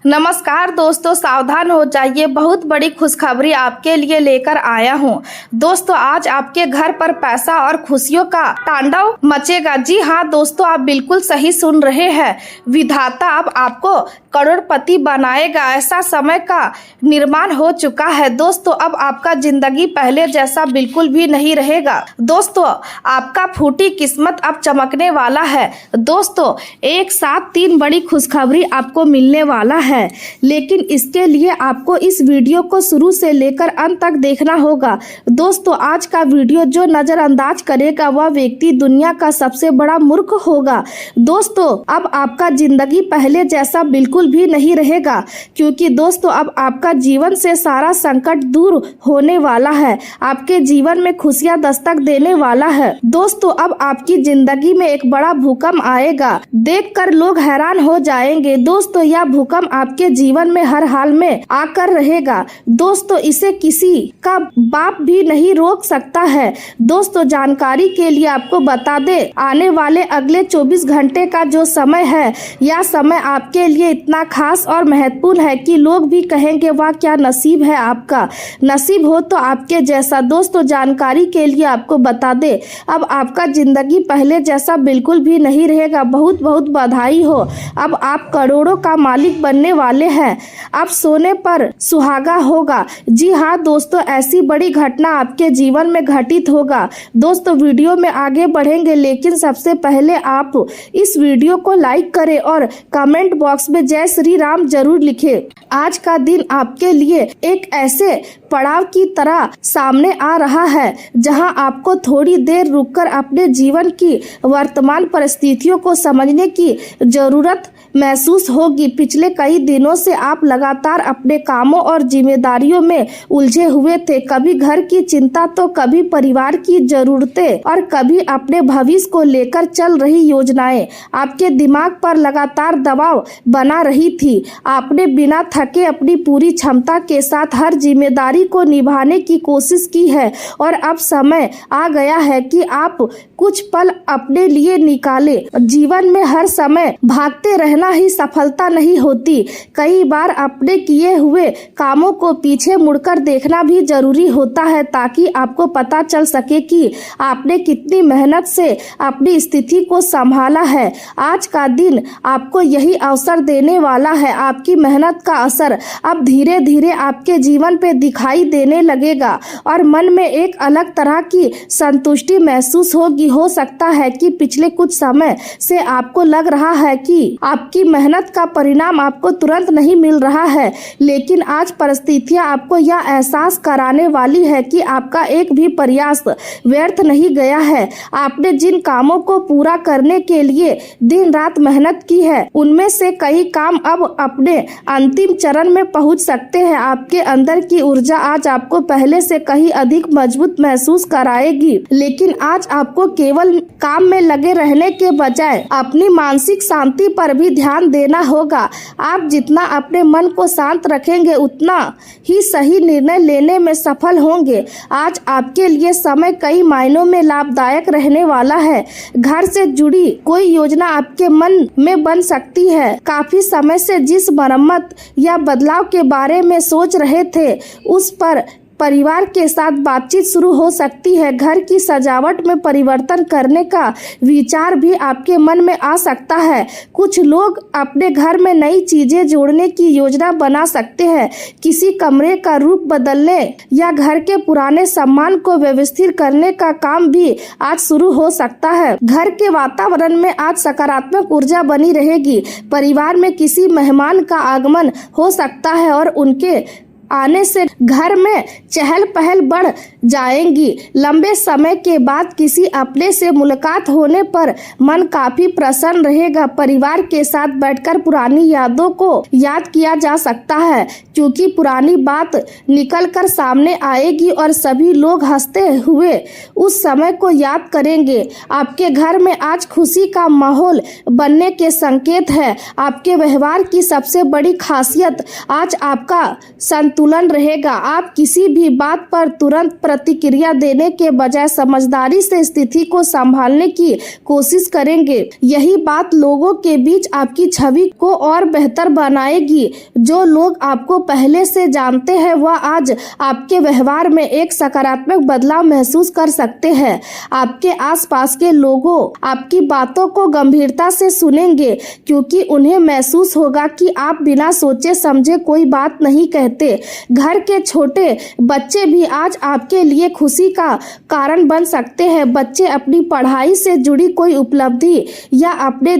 नमस्कार दोस्तों, सावधान हो जाइए। बहुत बड़ी खुशखबरी आपके लिए लेकर आया हूं। दोस्तों, आज आपके घर पर पैसा और खुशियों का तांडव मचेगा। जी हां दोस्तों, आप बिल्कुल सही सुन रहे हैं। विधाता अब आपको करोड़पति बनाएगा। ऐसा समय का निर्माण हो चुका है। दोस्तों, अब आपका जिंदगी पहले जैसा बिल्कुल भी नहीं रहेगा। दोस्तों, आपका फूटी किस्मत अब चमकने वाला है। दोस्तों, एक साथ 3 बड़ी खुशखबरी आपको मिलने वाला है, लेकिन इसके लिए आपको इस वीडियो को शुरू से लेकर अंत तक देखना होगा। दोस्तों, आज का वीडियो जो नजरअंदाज करेगा वह व्यक्ति दुनिया का सबसे बड़ा मूर्ख होगा। दोस्तों, अब आपका जिंदगी पहले जैसा बिल्कुल भी नहीं रहेगा, क्योंकि दोस्तों अब आपका जीवन से सारा संकट दूर होने वाला है। आपके जीवन में खुशियां दस्तक देने वाला है। दोस्तों, अब आपकी जिंदगी में एक बड़ा भूकंप आएगा, देखकर लोग हैरान हो जाएंगे। दोस्तों, यह भूकंप आपके जीवन में हर हाल में आकर रहेगा। दोस्तों, इसे किसी का बाप भी नहीं रोक सकता है। दोस्तों, जानकारी के लिए आपको बता दे, आने वाले अगले 24 घंटे का जो समय है, यह समय आपके लिए इतना खास और महत्वपूर्ण है कि लोग भी कहेंगे वाह क्या नसीब है आपका। नसीब हो तो आपके जैसा। दोस्तों, जानकारी के लिए आपको बता दे, अब आपका जिंदगी पहले जैसा बिल्कुल भी नहीं रहेगा। बहुत बहुत बधाई हो, अब आप करोड़ों का मालिक बनने वाले हैं। अब सोने पर सुहागा होगा। जी हाँ दोस्तों, ऐसी बड़ी घटना आपके जीवन में घटित होगा। दोस्तों, वीडियो में आगे बढ़ेंगे, लेकिन सबसे पहले आप इस वीडियो को लाइक करें और कमेंट बॉक्स में जय श्री राम जरूर लिखें। आज का दिन आपके लिए एक ऐसे पड़ाव की तरह सामने आ रहा है जहां आपको थोड़ी देर रुककर अपने जीवन की वर्तमान परिस्थितियों को समझने की जरूरत महसूस होगी। पिछले कई दिनों से आप लगातार अपने कामों और जिम्मेदारियों में उलझे हुए थे। कभी घर की चिंता तो कभी परिवार की जरूरतें और कभी अपने भविष्य को लेकर चल रही योजनाएं आपके दिमाग पर लगातार दबाव बना रही थी। आपने बिना थके अपनी पूरी क्षमता के साथ हर जिम्मेदारी को निभाने की कोशिश की है और अब समय आ गया है कि आप कुछ पल अपने लिए निकालें। जीवन में हर समय भागते रहना ही सफलता नहीं होती। कई बार अपने किए हुए कामों को पीछे मुड़कर देखना भी जरूरी होता है, ताकि आपको पता चल सके कि आपने कितनी मेहनत से अपनी स्थिति को संभाला है। आज का दिन आपको यही अवसर देने वाला है। आपकी मेहनत का असर अब धीरे धीरे आपके जीवन पे दिखाई देने लगेगा और मन में एक अलग तरह की संतुष्टि महसूस होगी। हो सकता है कि पिछले कुछ समय से आपको लग रहा है कि आपकी मेहनत का परिणाम आपको तुरंत नहीं मिल रहा है, लेकिन आज परिस्थितियां आपको यह एहसास कराने वाली है कि आपका एक भी प्रयास व्यर्थ नहीं गया है। आपने जिन कामों को पूरा करने के लिए दिन रात मेहनत की है, उनमें से कई काम अब अपने अंतिम चरण में पहुंच सकते हैं। आपके अंदर की ऊर्जा आज आपको पहले से कहीं अधिक मजबूत महसूस कराएगी, लेकिन आज आपको केवल काम में लगे रहने के बजाय अपनी मानसिक शांति पर भी ध्यान देना होगा। आप जितना अपने मन को शांत रखेंगे, उतना ही सही निर्णय लेने में सफल होंगे। आज आपके लिए समय कई मायनों में लाभदायक रहने वाला है। घर से जुड़ी कोई योजना आपके मन में बन सकती है। काफी समय से जिस मरम्मत या बदलाव के बारे में सोच रहे थे, उस पर परिवार के साथ बातचीत शुरू हो सकती है। घर की सजावट में परिवर्तन करने का विचार भी आपके मन में आ सकता है। कुछ लोग अपने घर में नई चीजें जोड़ने की योजना बना सकते हैं। किसी कमरे का रूप बदलने या घर के पुराने सामान को व्यवस्थित करने का काम भी आज शुरू हो सकता है। घर के वातावरण में आज सकारात्मक ऊर्जा बनी रहेगी। परिवार में किसी मेहमान का आगमन हो सकता है और उनके आने से घर में चहल पहल बढ़ जाएंगी। लंबे समय के बाद किसी अपने से मुलाकात होने पर मन काफी प्रसन्न रहेगा। परिवार के साथ बैठकर पुरानी यादों को याद किया जा सकता है, क्योंकि पुरानी बात निकल कर सामने आएगी और सभी लोग हंसते हुए उस समय को याद करेंगे। आपके घर में आज खुशी का माहौल बनने के संकेत है। आपके व्यवहार की सबसे बड़ी खासियत आज आपका संतुलन संतुलन रहेगा। आप किसी भी बात पर तुरंत प्रतिक्रिया देने के बजाय समझदारी से स्थिति को संभालने की कोशिश करेंगे। यही बात लोगों के बीच आपकी छवि को और बेहतर बनाएगी। जो लोग आपको पहले से जानते हैं वह आज आपके व्यवहार में एक सकारात्मक बदलाव महसूस कर सकते हैं। आपके आसपास के लोगों आपकी बातों को गंभीरता से सुनेंगे, क्योंकि उन्हें महसूस होगा कि आप बिना सोचे समझे कोई बात नहीं कहते। घर के छोटे बच्चे भी आज आपके लिए खुशी का कारण बन सकते हैं। बच्चे अपनी पढ़ाई से जुड़ी कोई उपलब्धि या अपने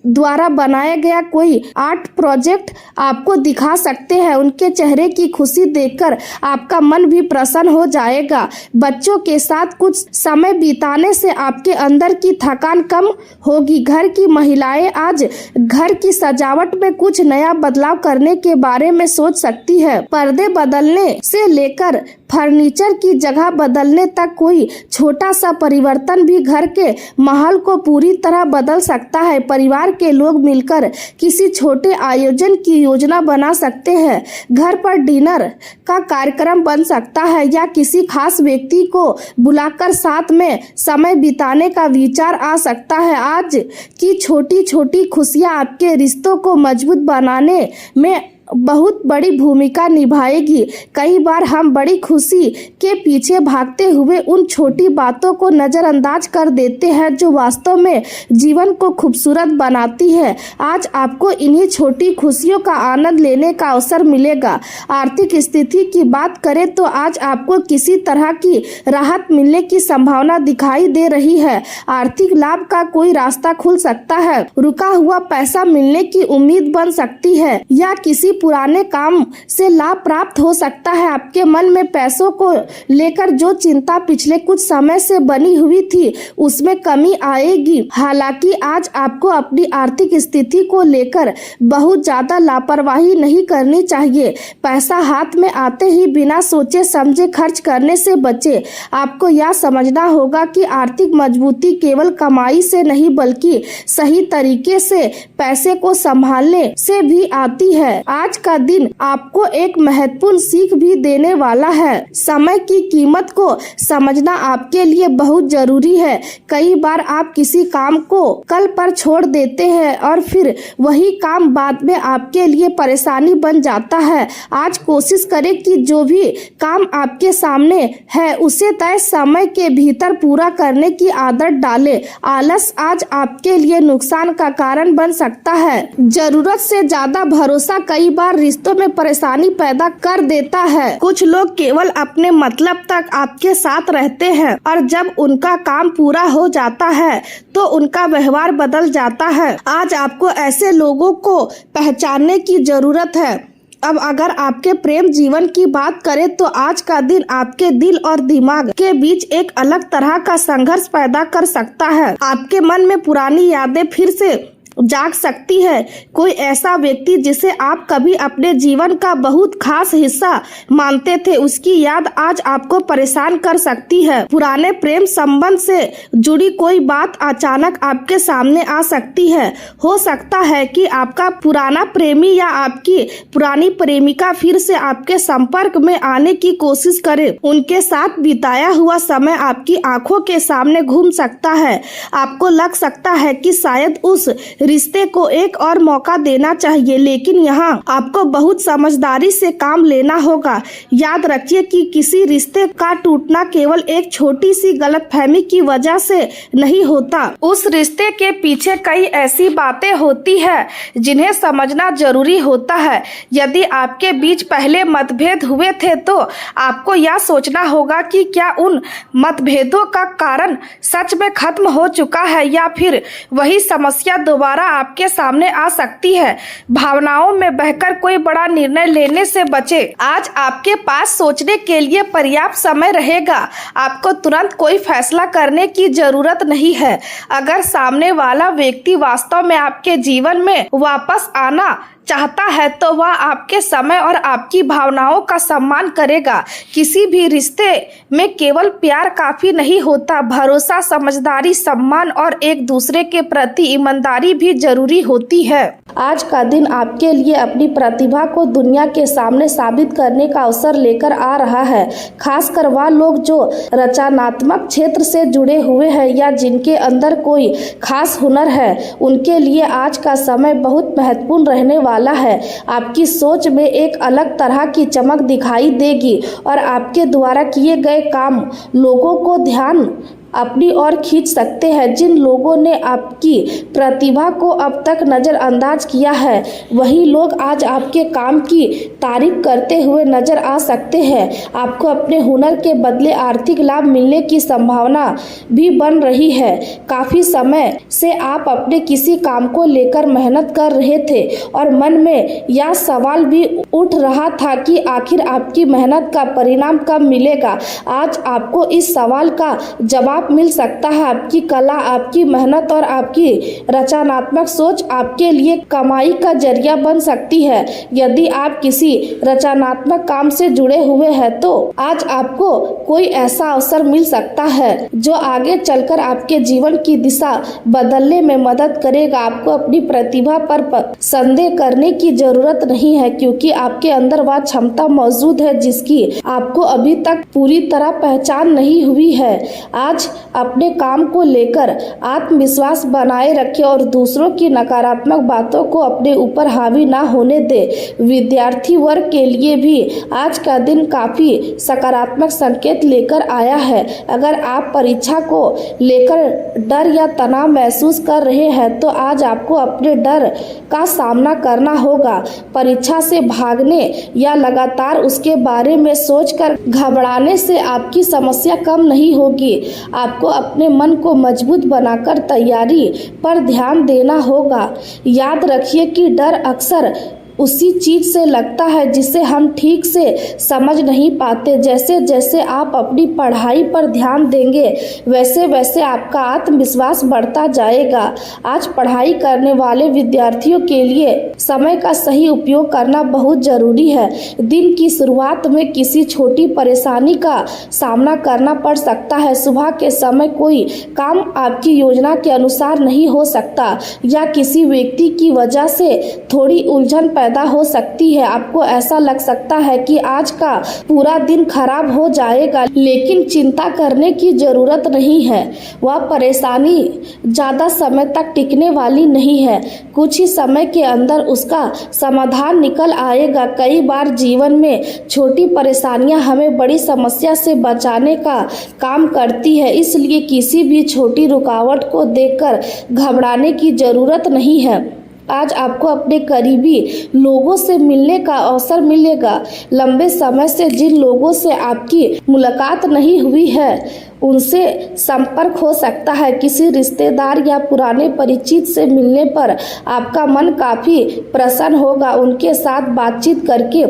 द्वारा बनाया गया कोई आर्ट प्रोजेक्ट आपको दिखा सकते हैं। उनके चेहरे की खुशी देखकर आपका मन भी प्रसन्न हो जाएगा। बच्चों के साथ कुछ समय बिताने से आपके अंदर की थकान कम होगी। घर की महिलाएं आज घर की सजावट में कुछ नया बदलाव करने के बारे में सोच सकती है। पर्दे बदलने से लेकर फर्नीचर की जगह बदलने तक कोई छोटा सा परिवर्तन भी घर के माहौल को पूरी तरह बदल सकता है। परिवार के लोग मिलकर किसी छोटे आयोजन की योजना बना सकते हैं। घर पर डिनर का कार्यक्रम बन सकता है या किसी खास व्यक्ति को बुलाकर साथ में समय बिताने का विचार आ सकता है। आज की छोटी छोटी खुशियां आपके रिश्तों को मजबूत बनाने में बहुत बड़ी भूमिका निभाएगी। कई बार हम बड़ी खुशी के पीछे भागते हुए उन छोटी बातों को नजरअंदाज कर देते हैं जो वास्तव में जीवन को खूबसूरत बनाती है। आज आपको इन्हीं छोटी खुशियों का आनंद लेने का अवसर मिलेगा। आर्थिक स्थिति की बात करें तो आज आपको किसी तरह की राहत मिलने की संभावना दिखाई दे रही है। आर्थिक लाभ का कोई रास्ता खुल सकता है। रुका हुआ पैसा मिलने की उम्मीद बन सकती है या किसी पुराने काम से लाभ प्राप्त हो सकता है। आपके मन में पैसों को लेकर जो चिंता पिछले कुछ समय से बनी हुई थी उसमें कमी आएगी। हालांकि आज आपको अपनी आर्थिक स्थिति को लेकर बहुत ज्यादा लापरवाही नहीं करनी चाहिए। पैसा हाथ में आते ही बिना सोचे समझे खर्च करने से बचे। आपको यह समझना होगा कि आर्थिक मजबूती केवल कमाई से नहीं बल्कि सही तरीके से पैसे को संभालने से भी आती है। आज का दिन आपको एक महत्वपूर्ण सीख भी देने वाला है। समय की कीमत को समझना आपके लिए बहुत जरूरी है। कई बार आप किसी काम को कल पर छोड़ देते हैं और फिर वही काम बाद में आपके लिए परेशानी बन जाता है। आज कोशिश करें कि जो भी काम आपके सामने है उसे तय समय के भीतर पूरा करने की आदत डालें। आलस आज आपके लिए नुकसान का कारण बन सकता है। जरूरत से ज्यादा भरोसा कई बार रिश्तों में परेशानी पैदा कर देता है। कुछ लोग केवल अपने मतलब तक आपके साथ रहते हैं और जब उनका काम पूरा हो जाता है तो उनका व्यवहार बदल जाता है। आज आपको ऐसे लोगों को पहचानने की जरूरत है। अब अगर आपके प्रेम जीवन की बात करें तो आज का दिन आपके दिल और दिमाग के बीच एक अलग तरह का संघर्ष पैदा कर सकता है। आपके मन में पुरानी यादें फिर से जाग सकती है। कोई ऐसा व्यक्ति जिसे आप कभी अपने जीवन का बहुत खास हिस्सा मानते थे उसकी याद आज आपको परेशान कर सकती है। पुराने प्रेम संबंध से जुड़ी कोई बात अचानक आपके सामने आ सकती है। हो सकता है कि आपका पुराना प्रेमी या आपकी पुरानी प्रेमिका फिर से आपके संपर्क में आने की कोशिश करे। उनके साथ बिताया हुआ समय आपकी आंखों के सामने घूम सकता है। आपको लग सकता है कि शायद उस रिश्ते को एक और मौका देना चाहिए, लेकिन यहाँ आपको बहुत समझदारी से काम लेना होगा। याद रखिए कि किसी रिश्ते का टूटना केवल एक छोटी सी गलतफहमी की वजह से नहीं होता। उस रिश्ते के पीछे कई ऐसी बातें होती है जिन्हें समझना जरूरी होता है। यदि आपके बीच पहले मतभेद हुए थे तो आपको यह सोचना होगा कि क्या उन मतभेदों का कारण सच में खत्म हो चुका है या फिर वही समस्या दोबारा आपके सामने आ सकती है। भावनाओं में बहकर कोई बड़ा निर्णय लेने से बचे। आज आपके पास सोचने के लिए पर्याप्त समय रहेगा। आपको तुरंत कोई फैसला करने की जरूरत नहीं है। अगर सामने वाला व्यक्ति वास्तव में आपके जीवन में वापस आना चाहता है तो वह आपके समय और आपकी भावनाओं का सम्मान करेगा। किसी भी रिश्ते में केवल प्यार काफी नहीं होता, भरोसा, समझदारी, सम्मान और एक दूसरे के प्रति ईमानदारी भी जरूरी होती है। आज का दिन आपके लिए अपनी प्रतिभा को दुनिया के सामने साबित करने का अवसर लेकर आ रहा है। खासकर वह लोग जो रचनात्मक क्षेत्र से जुड़े हुए हैं या जिनके अंदर कोई खास हुनर है, उनके लिए आज का समय बहुत महत्वपूर्ण रहने वाला है। आपकी सोच में एक अलग तरह की चमक दिखाई देगी और आपके द्वारा किए गए काम लोगों को ध्यान अपनी ओर खींच सकते हैं। जिन लोगों ने आपकी प्रतिभा को अब तक नज़रअंदाज किया है, वही लोग आज आपके काम की तारीफ करते हुए नजर आ सकते हैं। आपको अपने हुनर के बदले आर्थिक लाभ मिलने की संभावना भी बन रही है। काफ़ी समय से आप अपने किसी काम को लेकर मेहनत कर रहे थे और मन में यह सवाल भी उठ रहा था कि आखिर आपकी मेहनत का परिणाम कब मिलेगा। आज आपको इस सवाल का जवाब मिल सकता है। आपकी कला, आपकी मेहनत और आपकी रचनात्मक सोच आपके लिए कमाई का जरिया बन सकती है। यदि आप किसी रचनात्मक काम से जुड़े हुए हैं तो आज आपको कोई ऐसा अवसर मिल सकता है जो आगे चलकर आपके जीवन की दिशा बदलने में मदद करेगा। आपको अपनी प्रतिभा पर संदेह करने की जरूरत नहीं है, क्योंकि आपके अंदर वह क्षमता मौजूद है जिसकी आपको अभी तक पूरी तरह पहचान नहीं हुई है। आज अपने काम को लेकर आत्मविश्वास बनाए रखें और दूसरों की नकारात्मक बातों को अपने ऊपर हावी ना होने दें। विद्यार्थी वर्ग के लिए भी आज का दिन काफी सकारात्मक संकेत लेकर आया है। अगर आप परीक्षा को लेकर डर या तनाव महसूस कर रहे हैं तो आज आपको अपने डर का सामना करना होगा। परीक्षा से भागने या लगातार उसके बारे में सोचकर घबराने से आपकी समस्या कम नहीं होगी। आपको अपने मन को मजबूत बनाकर तैयारी पर ध्यान देना होगा। याद रखिए कि डर अक्सर उसी चीज से लगता है जिसे हम ठीक से समझ नहीं पाते। जैसे जैसे आप अपनी पढ़ाई पर ध्यान देंगे, वैसे वैसे आपका आत्मविश्वास बढ़ता जाएगा। आज पढ़ाई करने वाले विद्यार्थियों के लिए समय का सही उपयोग करना बहुत जरूरी है। दिन की शुरुआत में किसी छोटी परेशानी का सामना करना पड़ सकता है। सुबह के समय कोई काम आपकी योजना के अनुसार नहीं हो सकता या किसी व्यक्ति की वजह से थोड़ी उलझन पैदा हो सकती है। आपको ऐसा लग सकता है कि आज का पूरा दिन खराब हो जाएगा, लेकिन चिंता करने की जरूरत नहीं है। वह परेशानी ज्यादा समय तक टिकने वाली नहीं है। कुछ ही समय के अंदर उसका समाधान निकल आएगा। कई बार जीवन में छोटी परेशानियां हमें बड़ी समस्या से बचाने का काम करती है, इसलिए किसी भी छोटी रुकावट को देखकर घबराने की जरूरत नहीं है। आज आपको अपने करीबी लोगों से मिलने का अवसर मिलेगा। लंबे समय से जिन लोगों से आपकी मुलाकात नहीं हुई है, उनसे संपर्क हो सकता है। किसी रिश्तेदार या पुराने परिचित से मिलने पर आपका मन काफी प्रसन्न होगा। उनके साथ बातचीत करके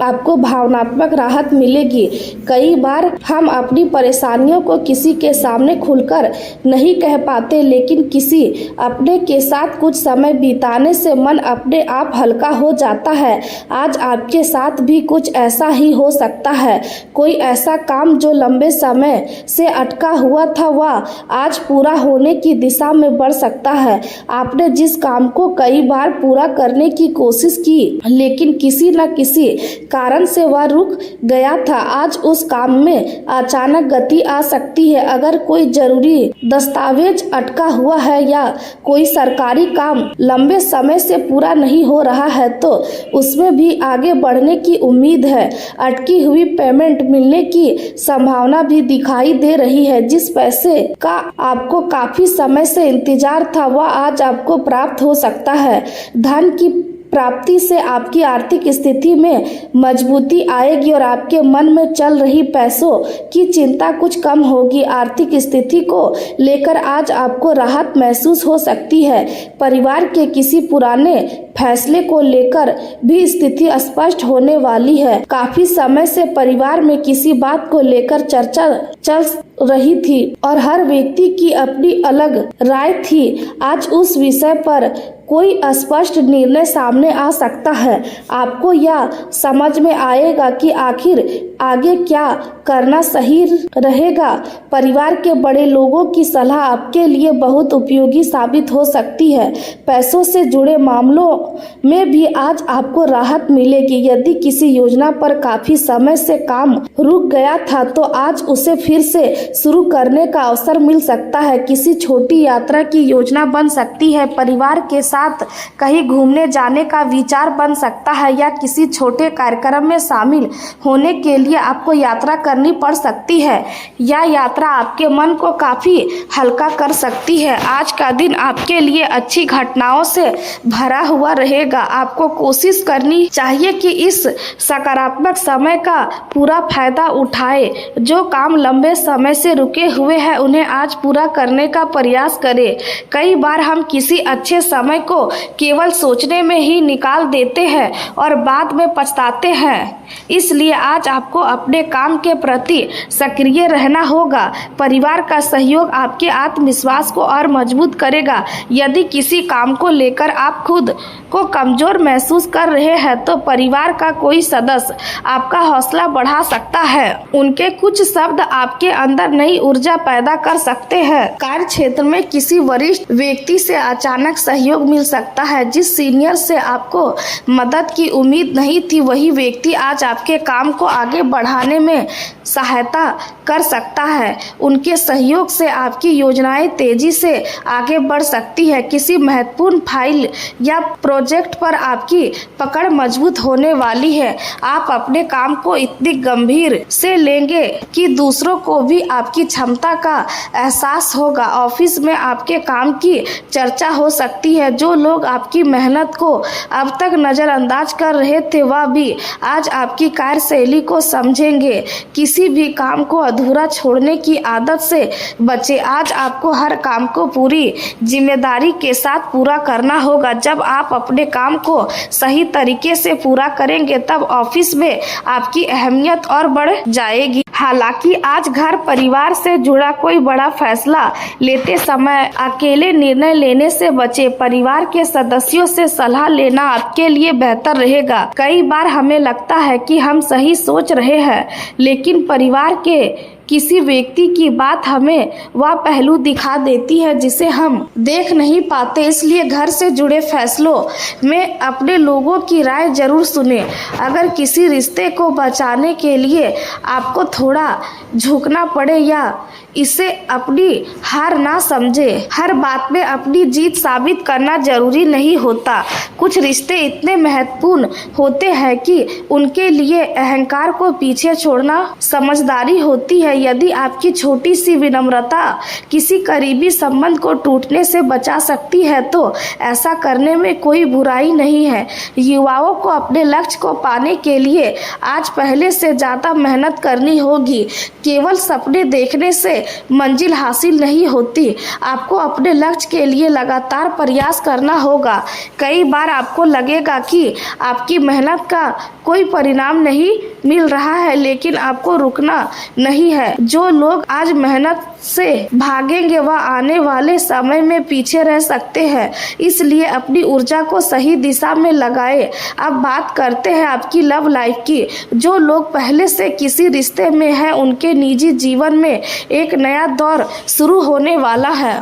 आपको भावनात्मक राहत मिलेगी। कई बार हम अपनी परेशानियों को किसी के सामने खुलकर नहीं कह पाते, लेकिन किसी अपने के साथ कुछ समय बिताने से मन अपने आप हल्का हो जाता है। आज आपके साथ भी कुछ ऐसा ही हो सकता है। कोई ऐसा काम जो लंबे समय से अटका हुआ था, वह आज पूरा होने की दिशा में बढ़ सकता है। आपने जिस काम को कई बार पूरा करने की कोशिश की, लेकिन किसी न किसी कारण से वह रुक गया था, आज उस काम में अचानक गति आ सकती है। अगर कोई जरूरी दस्तावेज अटका हुआ है या कोई सरकारी काम लंबे समय से पूरा नहीं हो रहा है, तो उसमें भी आगे बढ़ने की उम्मीद है। अटकी हुई पेमेंट मिलने की संभावना भी दिखाई दे रही है। जिस पैसे का आपको काफी समय से इंतजार था, वह आज आपको प्राप्त हो सकता है। धन की प्राप्ति से आपकी आर्थिक स्थिति में मजबूती आएगी और आपके मन में चल रही पैसों की चिंता कुछ कम होगी। आर्थिक स्थिति को लेकर आज आपको राहत महसूस हो सकती है। परिवार के किसी पुराने फैसले को लेकर भी स्थिति स्पष्ट होने वाली है। काफी समय से परिवार में किसी बात को लेकर चर्चा चल रही थी और हर व्यक्ति की अपनी अलग राय थी। आज उस विषय पर कोई स्पष्ट निर्णय सामने आ सकता है। आपको यह समझ में आएगा कि आखिर आगे क्या करना सही रहेगा। परिवार के बड़े लोगों की सलाह आपके लिए बहुत उपयोगी साबित हो सकती है। पैसों से जुड़े मामलों में भी आज आपको राहत मिलेगी। यदि किसी योजना पर काफी समय से काम रुक गया था तो आज उसे फिर से शुरू करने का अवसर मिल सकता है। किसी छोटी यात्रा की योजना बन सकती है। परिवार के साथ कहीं घूमने जाने का विचार बन सकता है या किसी छोटे कार्यक्रम में शामिल होने के लिए आपको यात्रा करनी पड़ सकती है। यह यात्रा आपके मन को काफी हल्का कर सकती है। आज का दिन आपके लिए अच्छी घटनाओं से भरा हुआ रहेगा। आपको कोशिश करनी चाहिए कि इस सकारात्मक समय का पूरा फायदा उठाए। जो काम लंबे समय से रुके हुए हैं उन्हें आज पूरा करने का प्रयास करें। कई बार हम किसी अच्छे समय को केवल सोचने में ही निकाल देते हैं और बाद में पछताते हैं। इसलिए आज आपको अपने काम के प्रति सक्रिय रहना होगा। परिवार का सहयोग आपके आत्मविश्वास को और मजबूत करेगा। यदि किसी काम को लेकर आप खुद को कमजोर महसूस कर रहे हैं तो परिवार का कोई सदस्य आपका हौसला बढ़ा सकता है। उनके कुछ शब्द आपके अंदर नई ऊर्जा पैदा कर सकते हैं। कार्य क्षेत्र में किसी वरिष्ठ व्यक्ति से अचानक सहयोग मिल सकता है। जिस सीनियर से आपको मदद की उम्मीद नहीं थी वही व्यक्ति आज आपके काम को आगे बढ़ाने में सहायता कर सकता है। उनके सहयोग से आपकी योजनाएं तेजी से आगे बढ़ सकती है। किसी महत्वपूर्ण फाइल या प्रोजेक्ट पर आपकी पकड़ मजबूत होने वाली है। आप अपने काम को इतनी गंभीर से लेंगे कि दूसरों को भी आपकी क्षमता का एहसास होगा। ऑफिस में आपके काम की चर्चा हो सकती है। जो लोग आपकी मेहनत को अब तक नजरअंदाज कर रहे थे वह भी आज आपकी कार्यशैली को समझेंगे। किसी भी काम को अधूरा छोड़ने की आदत से बचें। आज आपको हर काम को पूरी जिम्मेदारी के साथ पूरा करना होगा। जब आप अपने काम को सही तरीके से पूरा करेंगे तब ऑफिस में आपकी अहमियत और बढ़ जाएगी। हालांकि आज घर परिवार से जुड़ा कोई बड़ा फैसला लेते समय अकेले निर्णय लेने से बचें। परिवार के सदस्यों से सलाह लेना आपके लिए बेहतर रहेगा। कई बार हमें लगता है कि हम सही सोच रहे हैं लेकिन परिवार के किसी व्यक्ति की बात हमें वह पहलू दिखा देती है जिसे हम देख नहीं पाते। इसलिए घर से जुड़े फैसलों में अपने लोगों की राय जरूर सुने। अगर किसी रिश्ते को बचाने के लिए आपको थोड़ा झुकना पड़े या इसे अपनी हार ना समझे। हर बात में अपनी जीत साबित करना जरूरी नहीं होता। कुछ रिश्ते इतने महत्वपूर्ण होते हैं कि उनके लिए अहंकार को पीछे छोड़ना समझदारी होती है। यदि आपकी छोटी सी विनम्रता किसी करीबी संबंध को टूटने से बचा सकती है तो ऐसा करने में कोई बुराई नहीं है। युवाओं को अपने लक्ष्य को पाने के लिए आज पहले से ज्यादा मेहनत करनी होगी। केवल सपने देखने से मंजिल हासिल नहीं होती। आपको अपने लक्ष्य के लिए लगातार प्रयास करना होगा। कई बार आपको लगेगा कि आपकी मेहनत का कोई परिणाम नहीं मिल रहा है लेकिन आपको रुकना नहीं है। जो लोग आज मेहनत से भागेंगे वह आने वाले समय में पीछे रह सकते हैं। इसलिए अपनी ऊर्जा को सही दिशा में लगाएं। अब बात करते हैं आपकी लव लाइफ की। जो लोग पहले से किसी रिश्ते में हैं उनके निजी जीवन में एक नया दौर शुरू होने वाला है।